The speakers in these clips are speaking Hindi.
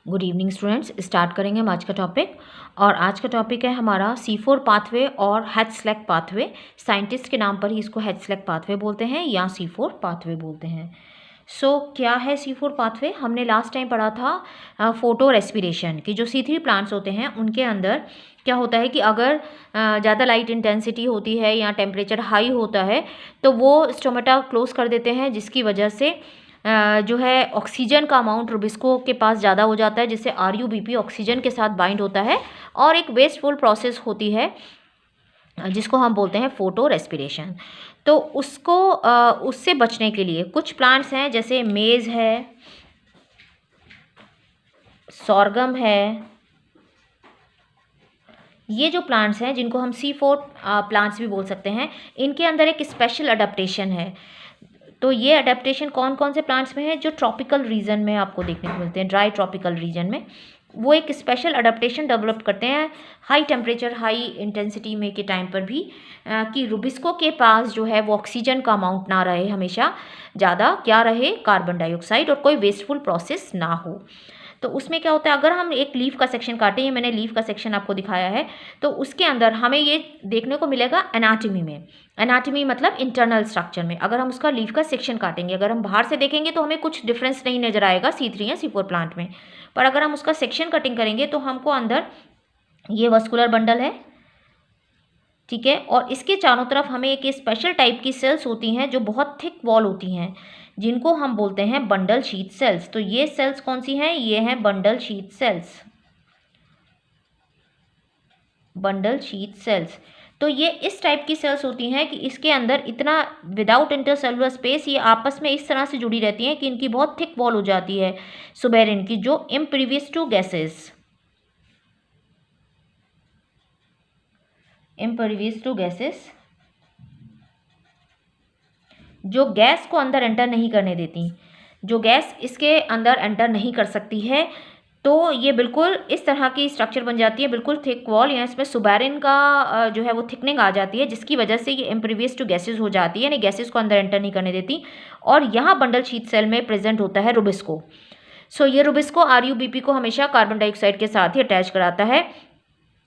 Good evening students. स्टार्ट करेंगे हम आज का टॉपिक। और आज का टॉपिक है हमारा C4 पाथवे और हैच-स्लेक पाथवे। साइंटिस्ट के नाम पर ही इसको हैच-स्लेक पाथवे बोलते हैं या C4 पाथवे बोलते हैं। क्या है C4 पाथवे? हमने लास्ट टाइम पढ़ा था फोटो रेस्पिरेशन कि जो C3 प्लांट्स होते हैं उनके अंदर क्या होता है कि अगर ज़्यादा लाइट इंटेंसिटी होती है या टेम्परेचर हाई होता है तो वो स्टोमेटा क्लोज कर देते हैं, जिसकी वजह से जो है ऑक्सीजन का अमाउंट रुबिस्को के पास ज़्यादा हो जाता है, जिससे RUBP ऑक्सीजन के साथ बाइंड होता है और एक वेस्टफुल प्रोसेस होती है जिसको हम बोलते हैं फोटो रेस्पिरेशन। तो उससे बचने के लिए कुछ प्लांट्स हैं, जैसे मेज़ है, सॉर्गम है। ये जो प्लांट्स हैं जिनको हम C4 प्लांट्स भी बोल सकते हैं, इनके अंदर एक स्पेशल अडेप्टेशन है। तो ये अडेप्टेशन कौन कौन से प्लांट्स में है? जो ट्रॉपिकल रीजन में आपको देखने को मिलते हैं, ड्राई ट्रॉपिकल रीजन में वो एक स्पेशल अडेप्टेशन डेवलप करते हैं हाई टेम्परेचर हाई इंटेंसिटी में के टाइम पर भी, कि रुबिस्को के पास जो है वो ऑक्सीजन का अमाउंट ना रहे, हमेशा ज़्यादा क्या रहे, कार्बन डाइऑक्साइड, और कोई वेस्टफुल प्रोसेस ना हो। तो उसमें क्या होता है, अगर हम एक लीफ का सेक्शन काटें, ये मैंने लीफ का सेक्शन आपको दिखाया है, तो उसके अंदर हमें ये देखने को मिलेगा एनाटमी में। एनाटमी मतलब इंटरनल स्ट्रक्चर में। अगर हम उसका लीफ का सेक्शन काटेंगे, अगर हम बाहर से देखेंगे तो हमें कुछ डिफरेंस नहीं नजर आएगा C3 या C4 प्लांट में, पर अगर हम उसका सेक्शन कटिंग करेंगे तो हमको अंदर ये वस्कुलर बंडल है, ठीक है, और इसके चारों तरफ हमें एक स्पेशल टाइप की सेल्स होती हैं जो बहुत थिक वॉल होती हैं, जिनको हम बोलते हैं बंडल शीथ सेल्स। तो ये सेल्स कौन सी हैं? ये हैं bundle sheath sales. Bundle sheath sales. तो ये इस टाइप की सेल्स होती हैं कि इसके अंदर इतना विदाउट इंटरसेलुलर स्पेस, ये आपस में इस तरह से जुड़ी रहती हैं कि इनकी बहुत थिक वॉल हो जाती है सुबेरिन की, जो impervious to gases, impervious to gases, जो गैस को अंदर एंटर नहीं करने देती, जो गैस इसके अंदर एंटर नहीं कर सकती है। तो ये बिल्कुल इस तरह की स्ट्रक्चर बन जाती है, बिल्कुल थिक वॉल, या इसमें सुबेरिन का जो है वो थिकनिंग आ जाती है, जिसकी वजह से ये इम्परवियस टू गैसेस हो जाती है, यानी गैसेस को अंदर एंटर नहीं करने देती। और यहाँ बंडल शीथ सेल में प्रेजेंट होता है रुबिस्को। ये रुबिस्को RUBP को हमेशा कार्बन डाइऑक्साइड के साथ ही अटैच कराता है,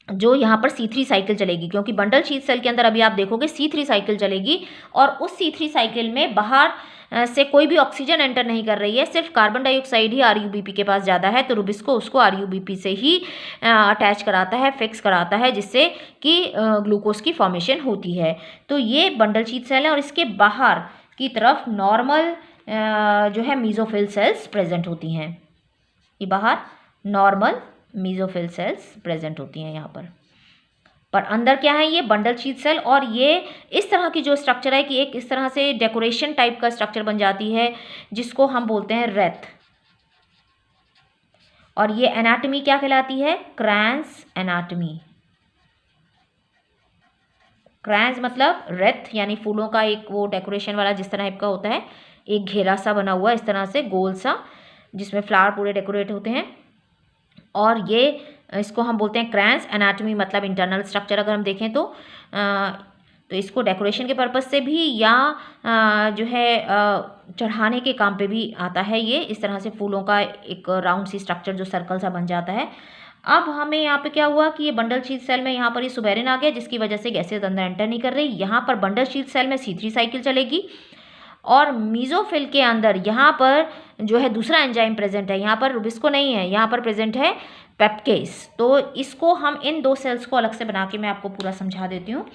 जो यहाँ पर C3 साइकिल चलेगी, क्योंकि बंडल शीथ सेल के अंदर अभी आप देखोगे C3 साइकिल चलेगी, और उस C3 साइकिल में बाहर से कोई भी ऑक्सीजन एंटर नहीं कर रही है, सिर्फ कार्बन डाइऑक्साइड ही RUBP के पास ज़्यादा है। तो रुबिस्को उसको RUBP से ही अटैच कराता है, फिक्स कराता है, जिससे कि ग्लूकोज की फॉर्मेशन होती है। तो ये बंडल शीथ सेल है, और इसके बाहर की तरफ नॉर्मल जो है मीजोफिल सेल्स प्रेजेंट होती हैं। ये बाहर नॉर्मल मीजोफिल सेल्स प्रेजेंट होती हैं यहाँ पर अंदर क्या है, ये बंडल शीथ सेल। और ये इस तरह की जो स्ट्रक्चर है कि एक इस तरह से डेकोरेशन टाइप का स्ट्रक्चर बन जाती है, जिसको हम बोलते हैं रेथ। और ये एनाटमी क्या कहलाती है? क्रैंस एनाटमी। क्रैंस मतलब रेथ, यानी फूलों का एक वो डेकोरेशन वाला जिस तरह का होता है, एक घेरा सा बना हुआ इस तरह से गोल सा, जिसमें फ्लावर पूरे डेकोरेट होते हैं। और ये इसको हम बोलते हैं क्रैंस एनाटमी, मतलब इंटरनल स्ट्रक्चर। अगर हम देखें तो इसको डेकोरेशन के पर्पस से भी या जो है चढ़ाने के काम पे भी आता है। ये इस तरह से फूलों का एक राउंड सी स्ट्रक्चर जो सर्कल सा बन जाता है। अब हमें यहाँ पे क्या हुआ कि ये बंडल शीथ सेल में यहाँ पर ये सुबेरिन आ गया, जिसकी वजह से गैसेज अंदर एंटर नहीं कर रही। यहाँ पर बंडल शीथ सेल में C3 साइकिल चलेगी, और मीजोफिल के अंदर यहाँ पर जो है दूसरा एंजाइम प्रेजेंट है। यहाँ पर रुबिस्को नहीं है, यहाँ पर प्रेजेंट है पेप्केस। तो इसको हम इन दो सेल्स को अलग से बना के मैं आपको पूरा समझा देती हूँ।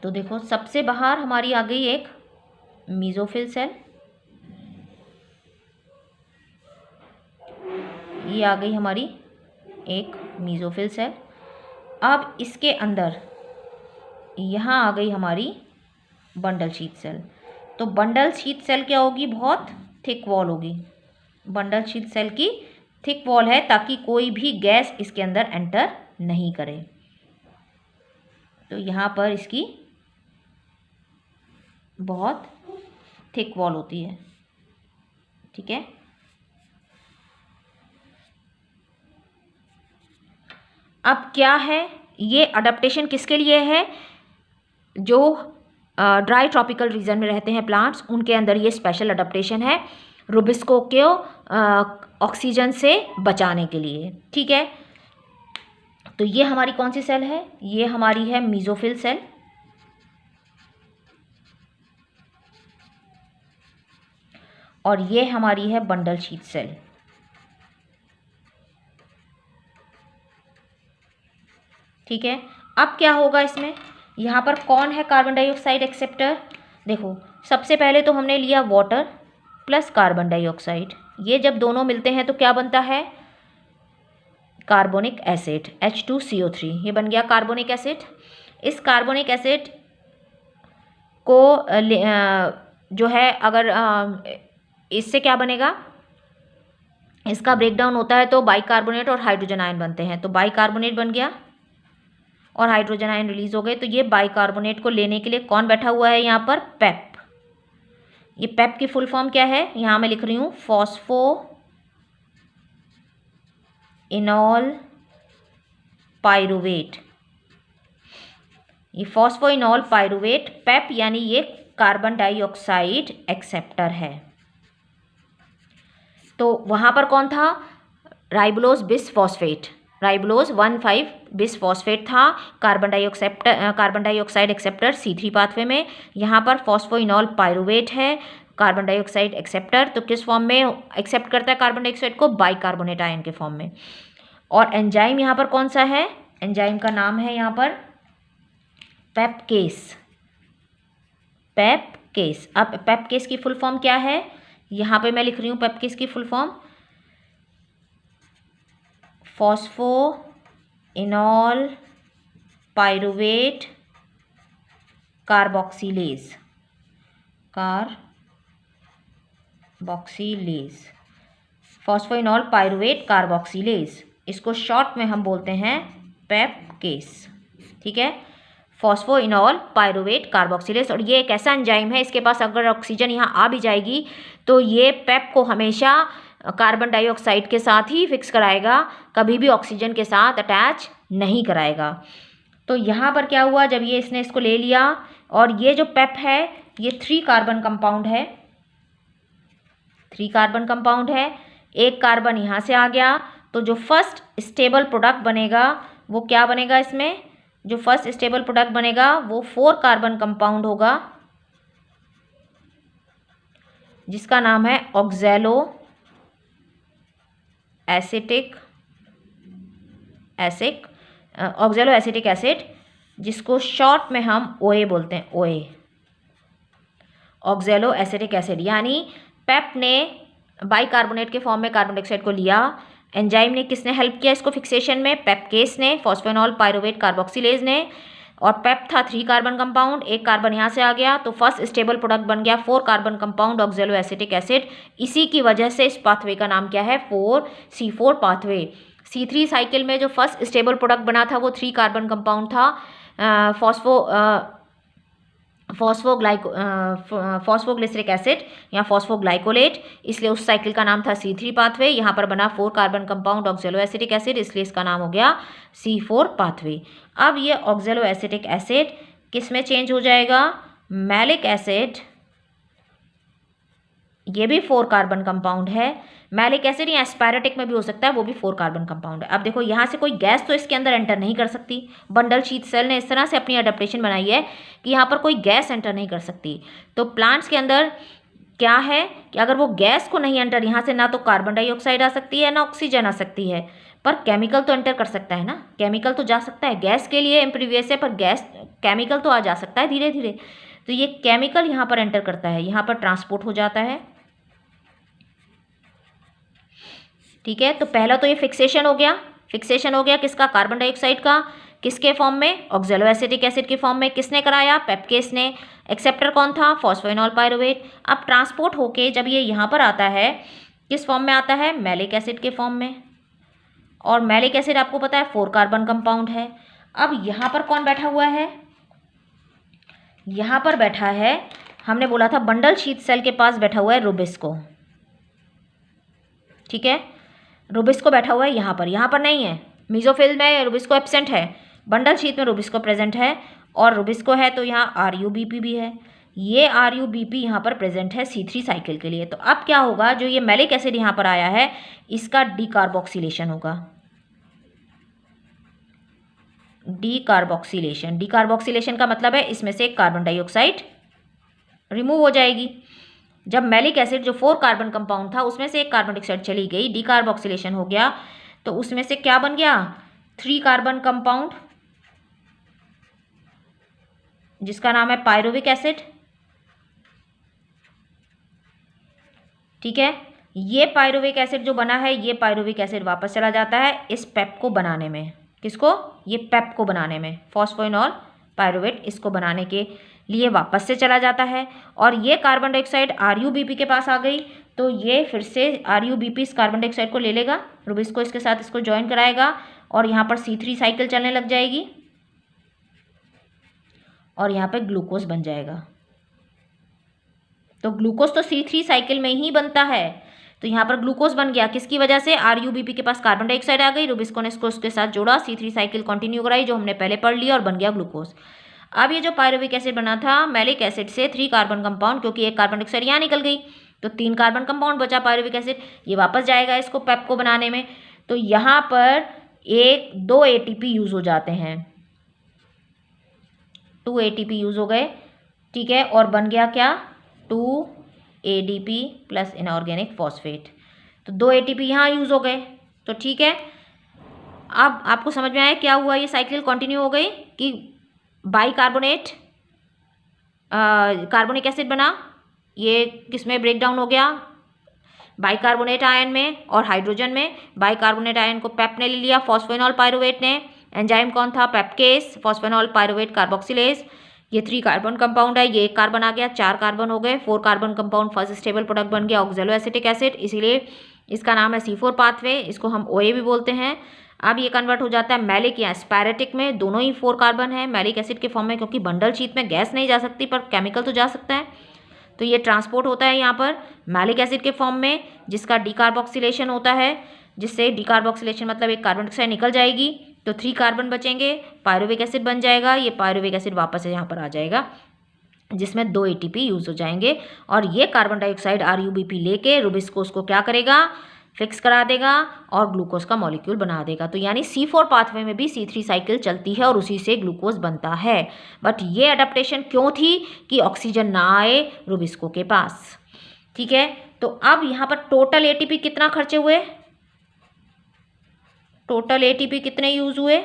तो देखो, सबसे बाहर हमारी आ गई एक मीजोफिल सेल, ये आ गई हमारी एक मीजोफिल सेल। अब इसके अंदर यहाँ आ गई हमारी बंडल शीथ सेल। तो बंडल शीथ सेल क्या होगी? बहुत थिक वॉल होगी। बंडल शीथ सेल की थिक वॉल है, ताकि कोई भी गैस इसके अंदर एंटर नहीं करे। तो यहाँ पर इसकी बहुत थिक वॉल होती है, ठीक है। अब क्या है, ये अडेप्टेशन किसके लिए है? जो ड्राई ट्रॉपिकल रीजन में रहते हैं प्लांट्स, उनके अंदर ये स्पेशल अडेप्टेशन है। रुबिस्को को ऑक्सीजन से बचाने के लिए। ठीक है, तो ये हमारी कौन सी सेल है? ये हमारी है मीजोफिल सेल। और ये हमारी है बंडल शीथ सेल। ठीक है, अब क्या होगा इसमें? यहाँ पर कौन है कार्बन डाइऑक्साइड एक्सेप्टर? देखो, सबसे पहले तो हमने लिया वाटर प्लस कार्बन डाइऑक्साइड। ये जब दोनों मिलते हैं तो क्या बनता है? Carbonic acid H2CO3। ये बन गया कार्बोनिक एसिड। इस कार्बोनिक एसिड को जो है अगर इससे क्या बनेगा? इसका ब्रेकडाउन होता है तो बाइकार्बोनेट और हाइड्रोजन आयन बनते हैं। तो बाइकार्बोनेट बन गया और हाइड्रोजन आयन रिलीज हो गए। तो ये बाइकार्बोनेट को लेने के लिए कौन बैठा हुआ है यहाँ पर? पेप। ये पेप की फुल फॉर्म क्या है? यहाँ मैं लिख रही हूँ फॉस्फो इनॉल पाइरुवेट। ये फॉस्फो इनॉल पाइरुवेट पेप, यानी ये कार्बन डाइऑक्साइड एक्सेप्टर है। तो वहाँ पर कौन था? राइबोलोज बिसफॉस्फेट। राइबोलोज 1,5 बिसफॉस्फेट था carbon dioxide acceptor C3 pathway में। यहाँ पर फॉस्फोइनॉल पाइरुवेट है कार्बन डाइऑक्साइड एक्सेप्टर। तो किस फॉर्म में एक्सेप्ट करता है कार्बन डाइऑक्साइड को? बाइकार्बोनेट आयन के फॉर्म में। और एंजाइम यहाँ पर कौन सा है? एंजाइम का नाम है यहाँ पर पेपकेस। पेपकेस। अब पेपकेस की फुल फॉर्म क्या है? यहाँ पे मैं लिख रही हूँ पेपकेस की full form phospho इनॉल pyruvate carboxylase. Phosphoenol pyruvate carboxylase, इसको शॉर्ट में हम बोलते हैं पेपकेस। ठीक है, फॉस्फोइनॉल पाइरुवेट कार्बोक्सिलेज। और ये एक ऐसा एंजाइम है, इसके पास अगर ऑक्सीजन यहाँ आ भी जाएगी तो ये पेप को हमेशा कार्बन डाइऑक्साइड के साथ ही फिक्स कराएगा, कभी भी ऑक्सीजन के साथ अटैच नहीं कराएगा। तो यहाँ पर क्या हुआ? जब ये इसने इसको ले लिया और ये जो पेप है ये 3 कार्बन कंपाउंड है। 3 कार्बन कंपाउंड है, एक कार्बन यहाँ से आ गया। तो जो फर्स्ट स्टेबल प्रोडक्ट बनेगा वो क्या बनेगा? इसमें जो फर्स्ट स्टेबल प्रोडक्ट बनेगा वो 4 कार्बन कंपाउंड होगा जिसका नाम है ऑक्सैलो एसिटिक एसिड, जिसको शॉर्ट में हम OA बोलते हैं। OA oxalo acetic acid. यानी पेप ने बाइकार्बोनेट के फॉर्म में कार्बन डाइऑक्साइड को लिया। एंजाइम ने किसने हेल्प किया इसको फिक्सेशन में? पेपकेस ने, फॉस्फोइनॉल पाइरुवेट कार्बोक्सिलेज ने। और पेप था 3 कार्बन कंपाउंड, एक कार्बन यहाँ से आ गया तो फर्स्ट स्टेबल प्रोडक्ट बन गया 4 carbon compound oxalo acetic acid. इसी की वजह से इस पाथवे का नाम क्या है? 4C4 pathway. C3 साइकिल में जो फर्स्ट स्टेबल प्रोडक्ट बना था वो 3 कार्बन कंपाउंड था फॉस्फोग्लिसरिक एसिड या फॉस्फोग्लाइकोलेट, इसलिए उस साइकिल का नाम था C3 पाथवे। यहाँ पर बना 4 carbon compound oxalo acetic acid, इसलिए इसका नाम हो गया C4 पाथवे। अब ये ऑक्सैलो एसिटिक एसिड किस में चेंज हो जाएगा? Malic acid. ये भी 4 कार्बन कंपाउंड है। मैलिक एसिड या एस्पायरेटिक में भी हो सकता है, वो भी 4 कार्बन कंपाउंड है। अब देखो यहाँ से कोई गैस तो इसके अंदर एंटर नहीं कर सकती। बंडल शीथ सेल ने इस तरह से अपनी अडेप्टेशन बनाई है कि यहाँ पर कोई गैस एंटर नहीं कर सकती। तो प्लांट्स के अंदर क्या है कि अगर वो गैस को नहीं एंटर, यहाँ से ना तो कार्बन डाइऑक्साइड आ सकती है ना ऑक्सीजन आ सकती है, पर केमिकल तो एंटर कर सकता है ना। केमिकल तो जा सकता है, गैस के लिए इम्प्रीवियस है, पर गैस केमिकल तो आ जा सकता है धीरे धीरे। तो ये केमिकल यहाँ पर एंटर करता है, यहाँ पर ट्रांसपोर्ट हो जाता है। ठीक है, तो पहला तो ये फिक्सेशन हो गया किसका? कार्बन डाइऑक्साइड का। किसके फॉर्म में? ऑक्सैलो एसिटिक एसिड के फॉर्म में। किसने कराया? पेपकेस ने। एक्सेप्टर कौन था? Phosphoenol pyruvate. अब ट्रांसपोर्ट होके जब ये यहाँ पर आता है किस फॉर्म में आता है? मैलिक एसिड के फॉर्म में। और मैलिक एसिड आपको पता है 4 कार्बन कंपाउंड है। अब यहाँ पर कौन बैठा हुआ है? यहाँ पर बैठा है, हमने बोला था बंडल शीथ सेल के पास बैठा हुआ है रुबिस्को। ठीक है, रुबिस्को बैठा हुआ है यहाँ पर नहीं है। मीजोफिल में रुबिस्को एब्सेंट है, बंडल शीथ में रुबिस्को प्रेजेंट है। और रुबिस्को है तो यहाँ RUBP भी है। ये RuBp यहाँ पर प्रेजेंट है C3 साइकिल के लिए। तो अब क्या होगा, जो ये मैलिक एसिड यहाँ पर आया है इसका डीकार्बोक्सिलेशन होगा। डीकार्बोक्सिलेशन का मतलब है इसमें से कार्बन डाइऑक्साइड रिमूव हो जाएगी। जब मैलिक एसिड जो 4 कार्बन कंपाउंड था उसमें से एक कार्बन डाइऑक्साइड चली गई, डीकार्बोक्सिलेशन हो गया, तो उसमें से क्या बन गया, 3 कार्बन कंपाउंड जिसका नाम है पायरुविक एसिड। ठीक है, ये पायरुविक एसिड जो बना है, ये पायरुविक एसिड वापस चला जाता है इस पेप को बनाने में। किसको, ये पेप को बनाने में, फॉस्फोइनॉल पायरुवेट, इसको बनाने के लिए वापस से चला जाता है। और ये कार्बन डाइऑक्साइड RuBp के पास आ गई, तो ये फिर से RuBp इस कार्बन डाइऑक्साइड को ले लेगा, रुबिस को इसके साथ इसको ज्वाइन कराएगा और यहाँ पर C3 साइकिल चलने लग जाएगी और यहाँ पे ग्लूकोज बन जाएगा। तो ग्लूकोज तो C3 साइकिल में ही बनता है, तो यहाँ पर ग्लूकोज बन गया। किसकी वजह से, RuBp के पास कार्बन डाइऑक्साइड आ गई, रुबिस्को ने इसको उसके साथ जोड़ा, C3 साइकिल कंटिन्यू कराई जो हमने पहले पढ़ लिया और बन गया ग्लूकोज। अब ये जो पायरुविक एसिड बना था मैलिक एसिड से 3 कार्बन कंपाउंड, क्योंकि एक कार्बन डाइऑक्साइड यहाँ निकल गई तो 3 कार्बन कंपाउंड बचा पायरुविक एसिड, ये वापस जाएगा इसको पेप को बनाने में। तो यहाँ पर 2 ATP यूज हो जाते हैं, 2 ATP यूज हो गए। ठीक है, और बन गया क्या, 2 ADP प्लस इनऑर्गेनिक फॉस्फेट। तो 2 ATP यहाँ यूज हो गए। तो ठीक है, अब आपको समझ में आया क्या हुआ, ये साइकिल कंटिन्यू हो गई कि बाइकार्बोनेट कार्बोनिक एसिड बना, ये किस में ब्रेक डाउन हो गया, बाइकार्बोनेट आयन में और हाइड्रोजन में। बाइकार्बोनेट आयन को पेप ने ले लिया, फॉस्फेनॉल पायरुवेट ने, एंजाइम कौन था, पेपकेस, फॉस्फेनॉल पायरुवेट कार्बोक्सिलेज। ये 3 कार्बन कंपाउंड है, ये 1 कार्बन आ गया, 4 कार्बन हो गए, 4 carbon compound first stable product बन गया ऑक्जेलो एसिटिक एसिड, इसीलिए इसका नाम है C4 पाथवे, इसको हम OA भी बोलते हैं। अब ये कन्वर्ट हो जाता है मैलिक या स्पैरेटिक में, दोनों ही 4 कार्बन है मैलिक एसिड के फॉर्म में, क्योंकि बंडल शीट में गैस नहीं जा सकती पर केमिकल तो जा सकता है। तो ये ट्रांसपोर्ट होता है यहाँ पर मैलिक एसिड के फॉर्म में, जिसका डीकार्बोक्सिलेशन होता है, जिससे डीकार्बोक्सिलेशन मतलब एक कार्बन डाइऑक्साइड निकल जाएगी तो 3 कार्बन बचेंगे, पायरुविक एसिड बन जाएगा। ये पायरुविक एसिड वापस यहाँ पर आ जाएगा जिसमें 2 ATP यूज हो जाएंगे और ये कार्बन डाइऑक्साइड RuBp लेके रुबिस्को उसको क्या करेगा, फिक्स करा देगा और ग्लूकोज का मॉलिक्यूल बना देगा। तो यानी C4 पाथवे में भी C3 साइकिल चलती है और उसी से ग्लूकोज बनता है। बट ये अडेप्टेशन क्यों थी कि ऑक्सीजन ना आए रुबिस्को के पास। ठीक है, तो अब यहाँ पर टोटल ATP कितना खर्चे हुए, टोटल ATP कितने यूज हुए,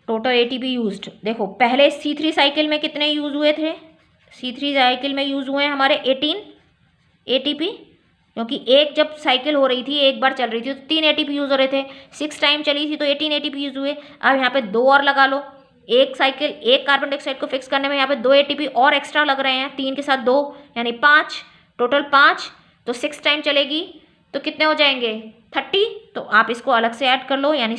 टोटल ATP यूज्ड देखो, पहले C3 साइकिल में कितने यूज हुए थे, C3 साइकिल में यूज हुए हमारे 18 ATP, क्योंकि एक जब साइकिल हो रही थी, एक बार चल रही थी तो 3 ATP यूज हो रहे थे, 6 टाइम चली थी तो 18 ATP यूज हुए। अब यहाँ पे 2 और लगा लो, एक साइकिल एक कार्बन डाइऑक्साइड को फिक्स करने में यहाँ पे 2 ATP और एक्स्ट्रा लग रहे हैं, 3 के साथ 2 यानी 5, टोटल 5, तो 6 टाइम चलेगी तो कितने हो जाएंगे 30। तो आप इसको अलग से ऐड कर लो, यानी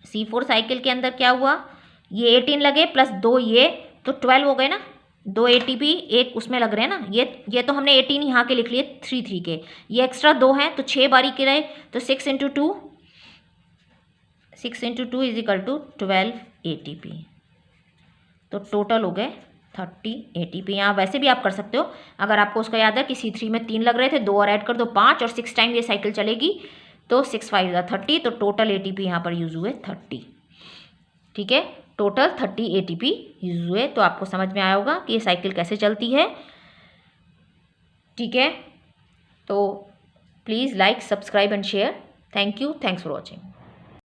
C4 साइकिल के अंदर क्या हुआ, ये 18 लगे प्लस 2 ये तो 12 हो गए ना, 2 ATP एक उसमें लग रहे हैं ना, ये तो हमने 18 यहाँ के लिख लिए 3 के, ये एक्स्ट्रा 2 हैं तो 6 बारी के रहे, तो 6 × 2 इज इक्वल टू 12 ATP। तो टोटल हो गए 30 ATP। यहाँ वैसे भी आप कर सकते हो, अगर आपको उसका याद है कि C3 में 3 लग रहे थे, 2 और ऐड कर दो 5 और 6 टाइम ये साइकिल चलेगी तो 6 × 5 = 30, तो टोटल ATP यहाँ पर यूज हुए 30। ठीक है, टोटल 30 ATP यूज हुए। तो आपको समझ में आया होगा कि ये साइकिल कैसे चलती है। ठीक है, तो please like, subscribe and share. Thank you, thanks for watching.